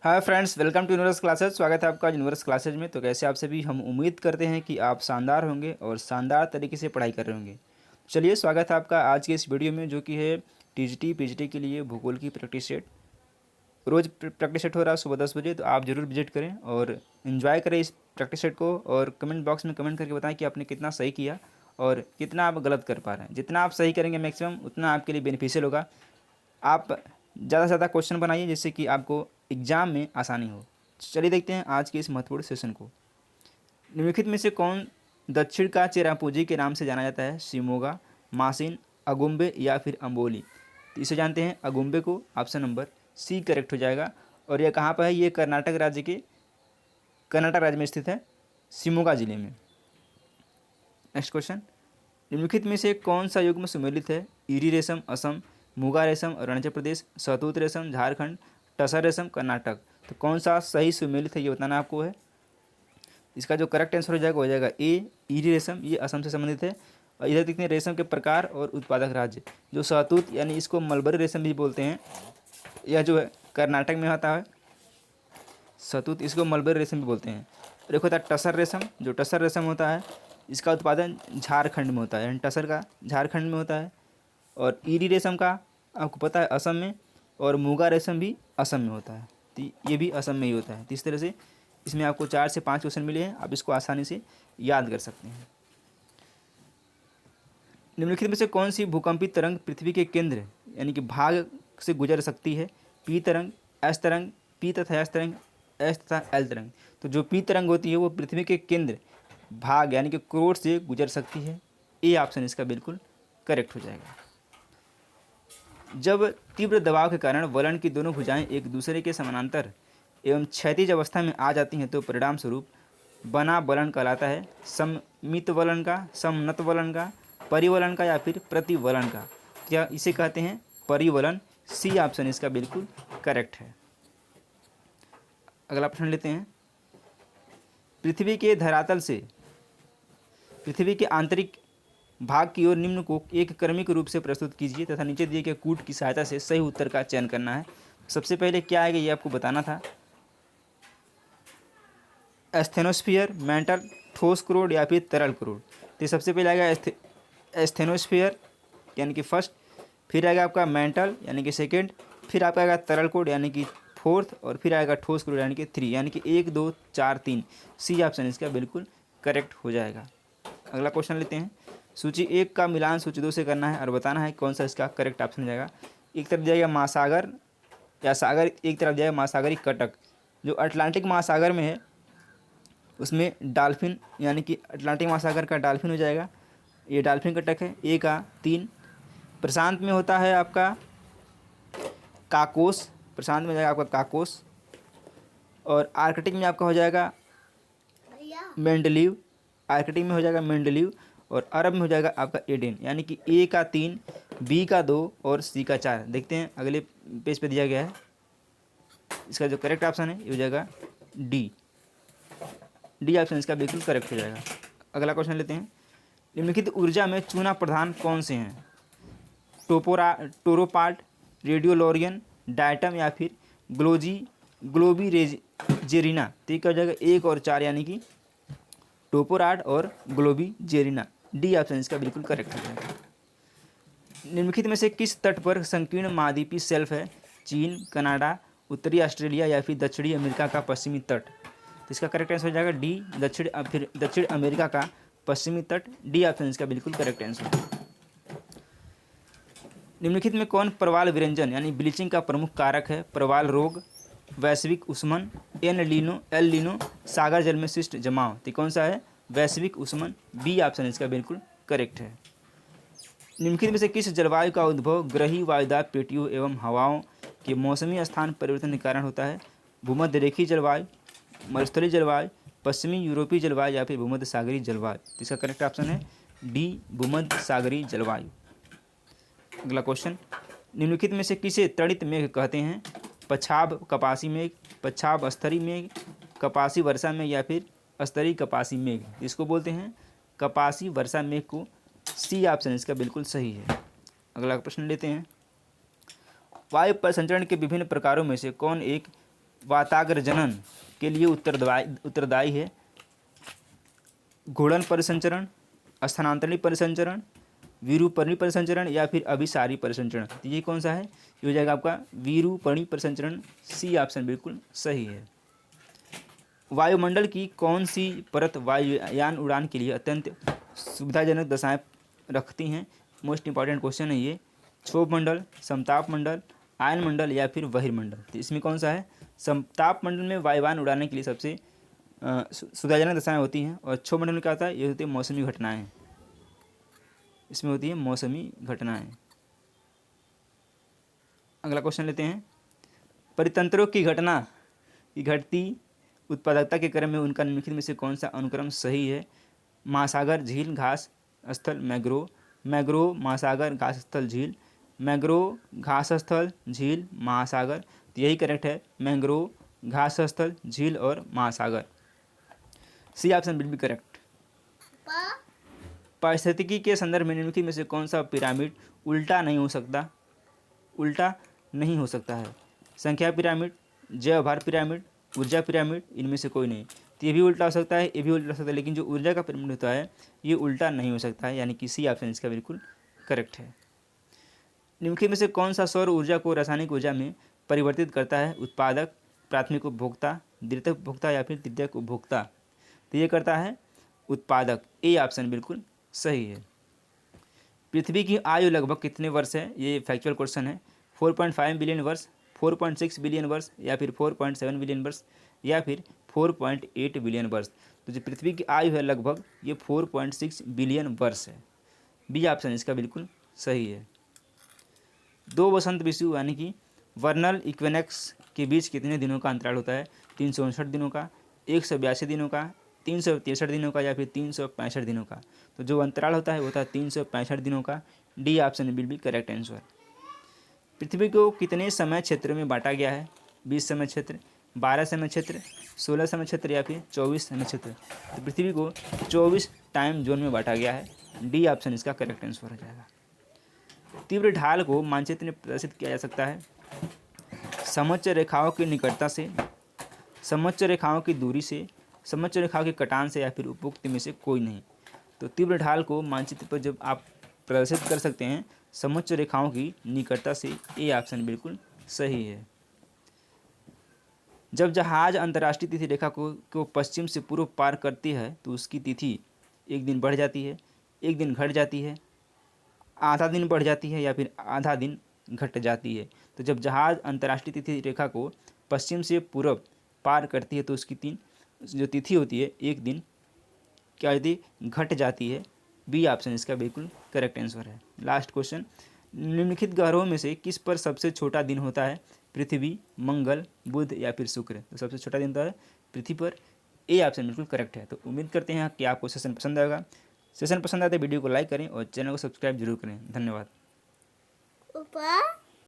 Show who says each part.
Speaker 1: Hi friends, welcome to Universe Classes. स्वागत है आपका यूनिवर्स क्लासेज में। तो कैसे आप सभी, हम उम्मीद करते हैं कि आप शानदार होंगे और शानदार तरीके से पढ़ाई कर रहे होंगे। चलिए, स्वागत है आपका आज के इस वीडियो में, जो कि है टीजीटी पीजीटी के लिए भूगोल की प्रैक्टिस सेट। रोज़ प्रैक्टिस सेट हो रहा है सुबह 10 बजे, तो आप ज़रूर विजिट करें और इन्जॉय करें इस प्रैक्टिस सेट को। और कमेंट बॉक्स में कमेंट करके बताएं कि आपने कितना सही किया और कितना आप गलत कर पा रहे हैं। जितना आप सही करेंगे मैक्सिमम, उतना आपके लिए बेनिफिशियल होगा। आप ज़्यादा से ज़्यादा क्वेश्चन बनाइए, जिससे कि आपको एग्ज़ाम में आसानी हो। चलिए देखते हैं आज के इस महत्वपूर्ण सेशन को। निम्नलिखित में से कौन दक्षिण का चेरापूंजी के नाम से जाना जाता है? शिमोगा, मासिन, अगुम्बे या फिर अम्बोली। तो इसे जानते हैं अगुम्बे को। ऑप्शन नंबर सी करेक्ट हो जाएगा। और यह कहाँ पर है? ये कर्नाटक राज्य में स्थित है, शिमोगा जिले में। नेक्स्ट क्वेश्चन, निम्नलिखित में से कौन सा युग्म सुमेलित है? ईरी रेशम असम, मुगा रेशम अरुणाचल प्रदेश, शहतूत रेशम झारखंड, टसर रेशम कर्नाटक। तो कौन सा सही सुमेलित है, ये बताना आपको है। इसका जो करेक्ट आंसर हो जाएगा हो जाएगा ए, ईरी रेशम। ये असम से संबंधित है। और इधर देखते हैं रेशम के प्रकार और उत्पादक राज्य। जो शहतूत यानी इसको मलबरी रेशम भी बोलते हैं, यह जो है कर्नाटक में आता है। शहतूत इसको मलबरी रेशम भी बोलते हैं। और एक होता है टसर रेशम। जो टसर रेशम होता है, इसका उत्पादन झारखंड में होता है, यानी टसर का झारखंड में होता है। और ईरी रेशम का आपको पता है असम में, और मुगा रेशम भी असम में होता है। तो ये भी असम में ही होता है। तो इस तरह से इसमें आपको 4 से 5 क्वेश्चन मिले हैं, आप इसको आसानी से याद कर सकते हैं। निम्नलिखित में से कौन सी भूकंपी तरंग पृथ्वी के केंद्र यानी कि भाग से गुजर सकती है? पी तरंग, एस तरंग, पी तथा एस तरंग, एस तथा एल तरंग। तो जो पी तरंग होती है वो पृथ्वी के केंद्र भाग यानी कि कोर से गुजर सकती है। ए ऑप्शन इसका बिल्कुल करेक्ट हो जाएगा। जब तीव्र दबाव के कारण वलन की दोनों भुजाएं एक दूसरे के समानांतर एवं क्षैतिज अवस्था में आ जाती हैं, तो परिणाम स्वरूप बना वलन कहलाता है। सममित वलन का, समनत वलन का, परिवलन का या फिर प्रतिवलन का। क्या इसे कहते हैं? परिवलन। सी ऑप्शन इसका बिल्कुल करेक्ट है। अगला प्रश्न लेते हैं। पृथ्वी के धरातल से पृथ्वी के आंतरिक भाग की ओर निम्न को एक क्रमिक रूप से प्रस्तुत कीजिए तथा नीचे दिए गए कूट की सहायता से सही उत्तर का चयन करना है। सबसे पहले क्या आएगा ये आपको बताना था। एस्थेनोस्फियर, मेंटल, ठोस क्रोड या फिर तरल क्रोड। तो सबसे पहले आएगा एस्थेनोस्फियर यानी कि फर्स्ट, फिर आएगा आपका मेंटल यानी कि सेकेंड, फिर आपका आएगा तरल क्रोड यानी कि फोर्थ, और फिर आएगा ठोस क्रोड यानी कि 3, यानी कि 1 2 4 3। सी ऑप्शन इसका बिल्कुल करेक्ट हो जाएगा। अगला क्वेश्चन लेते हैं। सूची 1 का मिलान सूची 2 से करना है और बताना है कौन सा इसका करेक्ट ऑप्शन हो जाएगा। एक तरफ जाएगा महासागर या सागर, एक तरफ जाएगा महासागरी कटक। जो अटलांटिक महासागर में है उसमें डॉल्फिन यानी कि अटलांटिक महासागर का डॉल्फिन हो जाएगा, ये डॉल्फिन कटक है। ए का 3। प्रशांत में होता है आपका काकोस, प्रशांत में जाएगा आपका काकोस। और आर्कटिक में आपका हो जाएगा मेंडलीव, आर्कटिक में हो जाएगा मेंडलीव। और अरब में हो जाएगा आपका एडेन, यानी कि ए का 3, बी का 2 और सी का 4। देखते हैं अगले पेज पे दिया गया है। इसका जो करेक्ट ऑप्शन है ये हो जाएगा डी। डी ऑप्शन इसका बिल्कुल करेक्ट हो जाएगा। अगला क्वेश्चन लेते हैं। निम्नलिखित ऊर्जा में चूना प्रधान कौन से हैं? टोरोपार्ट, रेडियोलोरियन, डायटम या फिर ग्लोबीजेरिना। तो ये क्या हो जाएगा 1 और 4, यानी कि टोपोराड और ग्लोबीजेरिना। डी ऑप्शन इसका बिल्कुल करेक्ट हो जाएगा। निम्नलिखित में से किस तट पर संकीर्ण महाद्वीपीय शेल्फ है? चीन, कनाडा, उत्तरी ऑस्ट्रेलिया या फिर दक्षिणी अमेरिका का पश्चिमी तट। तो इसका करेक्ट आंसर हो जाएगा डी, दक्षिण अमेरिका का पश्चिमी तट। डी ऑप्शन इसका बिल्कुल करेक्ट आंसर है। निम्नलिखित में कौन प्रवाल विरंजन यानी ब्लीचिंग का प्रमुख कारक है? प्रवाल रोग, वैश्विक उष्मन, एल लीनो, सागर जल में शिष्ट जमाव। तो कौन सा है? वैश्विक उष्मन। बी ऑप्शन इसका बिल्कुल करेक्ट है। निम्नलिखित में से किस जलवायु का उद्भव ग्रही वायुदाब पेटियों एवं हवाओं के मौसमी स्थान परिवर्तन के कारण होता है? भूमध्य रेखीय जलवायु, मरुस्थलीय जलवायु, पश्चिमी यूरोपीय जलवायु या फिर भूमध्य सागरीय जलवायु। तो इसका करेक्ट ऑप्शन है डी, भूमध्य सागरीय जलवायु। अगला क्वेश्चन, निम्नलिखित में से किसे तड़ित मेघ कहते हैं? पछाब कपासी मेघ, पछाब स्तरी मेघ, कपासी वर्षा मेघ या फिर स्तरी कपासी मेघ। इसको बोलते हैं कपासी वर्षा मेघ को। सी ऑप्शन इसका बिल्कुल सही है। अगला प्रश्न लेते हैं। वायु परिसंचरण के विभिन्न प्रकारों में से कौन एक वाताग्र जनन के लिए उत्तरदायी है? घूर्णन परिसंचरण, स्थानांतरित परिसंचरण, विरूपणी परिसंचरण या फिर अभिसारी परिसंचरण? तो ये कौन सा है? ये हो जाएगा आपका विरूपणी परिसंचरण। सी ऑप्शन बिल्कुल सही है। वायुमंडल की कौन सी परत वायुयान उड़ान के लिए अत्यंत सुविधाजनक दशाएं रखती हैं? मोस्ट इंपॉर्टेंट क्वेश्चन है ये। क्षोभ मंडल, समताप मंडल, आयन मंडल या फिर बहिर्मंडल? तो इसमें कौन सा है? समताप मंडल में वायुयान उड़ाने के लिए सबसे सुविधाजनक दशाएं होती हैं। और क्षोभ मंडल में क्या होता है? ये होती है मौसमी घटनाएं। इसमें होती है मौसमी घटनाएं। अगला क्वेश्चन लेते हैं। परितंत्रों की घटना की घटती उत्पादकता के क्रम में उनका निम्नलिखित में से कौन सा अनुक्रम सही है? महासागर, झील, घास स्थल, मैंग्रोव। मैंग्रोव, महासागर, घास स्थल, झील। मैंग्रोव, घास स्थल, झील, महासागर। तो यही करेक्ट है, मैंग्रोव, घास स्थल, झील और महासागर। सी ऑप्शन बिल्कुल करेक्ट। पारिस्थितिकी के संदर्भ में निम्नलिखित में से कौन सा पिरामिड उल्टा नहीं हो सकता? उल्टा नहीं हो सकता है? संख्या पिरामिड, जैव भार पिरामिड, ऊर्जा पिरामिड, इनमें से कोई नहीं। तो ये भी उल्टा हो सकता है, ये भी उल्टा हो सकता है, लेकिन जो ऊर्जा का पिरामिड होता है ये उल्टा नहीं हो सकता है, यानी कि सी ऑप्शन इसका बिल्कुल करेक्ट है। निम्नलिखित में से कौन सा सौर ऊर्जा को रासायनिक ऊर्जा में परिवर्तित करता है? उत्पादक, प्राथमिक उपभोक्ता, द्वितीयक उपभोक्ता या फिर तृतीयक उपभोक्ता? तो ये करता है उत्पादक। ए ऑप्शन बिल्कुल सही है। पृथ्वी की आयु लगभग कितने वर्ष है? ये फैक्चुअल क्वेश्चन है। 4.5 बिलियन वर्ष, 4.6 बिलियन वर्ष या फिर 4.7 बिलियन वर्ष या फिर 4.8 बिलियन वर्ष? तो जो पृथ्वी की आयु है लगभग ये 4.6 बिलियन वर्ष है। बी ऑप्शन इसका बिल्कुल सही है। दो वसंत ऋतु यानी कि वर्नल इक्विनेक्स के बीच कितने दिनों का अंतराल होता है? 359 दिनों का, 182 दिनों का, 363 दिनों का या फिर 365 दिनों का? तो जो अंतराल होता है वो होता है 365 दिनों का। D option will be correct answer. पृथ्वी को कितने समय क्षेत्र में बांटा गया है? 20 समय क्षेत्र, 12 समय क्षेत्र, 16 समय क्षेत्र या फिर 24 समय क्षेत्र? तो पृथ्वी को 24 टाइम जोन में बांटा गया है। डी ऑप्शन इसका करेक्ट आंसर हो जाएगा। तीव्र ढाल को मानचित्र में प्रदर्शित किया जा सकता है समोच्च रेखाओं की निकटता से, समोच्च रेखाओं की दूरी से, समोच्च रेखाओं के कटान से या फिर उपयुक्त में से कोई नहीं। तो तीव्र ढाल को मानचित्र पर जब आप प्रदर्शित कर सकते हैं समोच्च रेखाओं की निकटता से। ए ऑप्शन बिल्कुल सही है। जब जहाज अंतर्राष्ट्रीय तिथि रेखा को पश्चिम से पूर्व पार करती है तो उसकी तिथि एक दिन बढ़ जाती है, एक दिन घट जाती है, आधा दिन बढ़ जाती है या फिर आधा दिन घट जाती है? तो जब जहाज अंतर्राष्ट्रीय तिथि रेखा को पश्चिम से पूर्व पार करती है तो उसकी जो तिथि होती है एक दिन क्या होती है? घट जाती है। बी ऑप्शन इसका बिल्कुल करेक्ट आंसर है। Last question. निम्नलिखित ग्रहों में से किस पर सबसे छोटा दिन होता है? पृथ्वी, मंगल, बुध या फिर शुक्र? तो सबसे छोटा दिन होता है पृथ्वी पर। ए ऑप्शन बिल्कुल करेक्ट है। तो उम्मीद करते हैं कि आपको सेशन पसंद आएगा। सेशन पसंद आए तो वीडियो को लाइक करें और चैनल को सब्सक्राइब जरूर करें। धन्यवाद।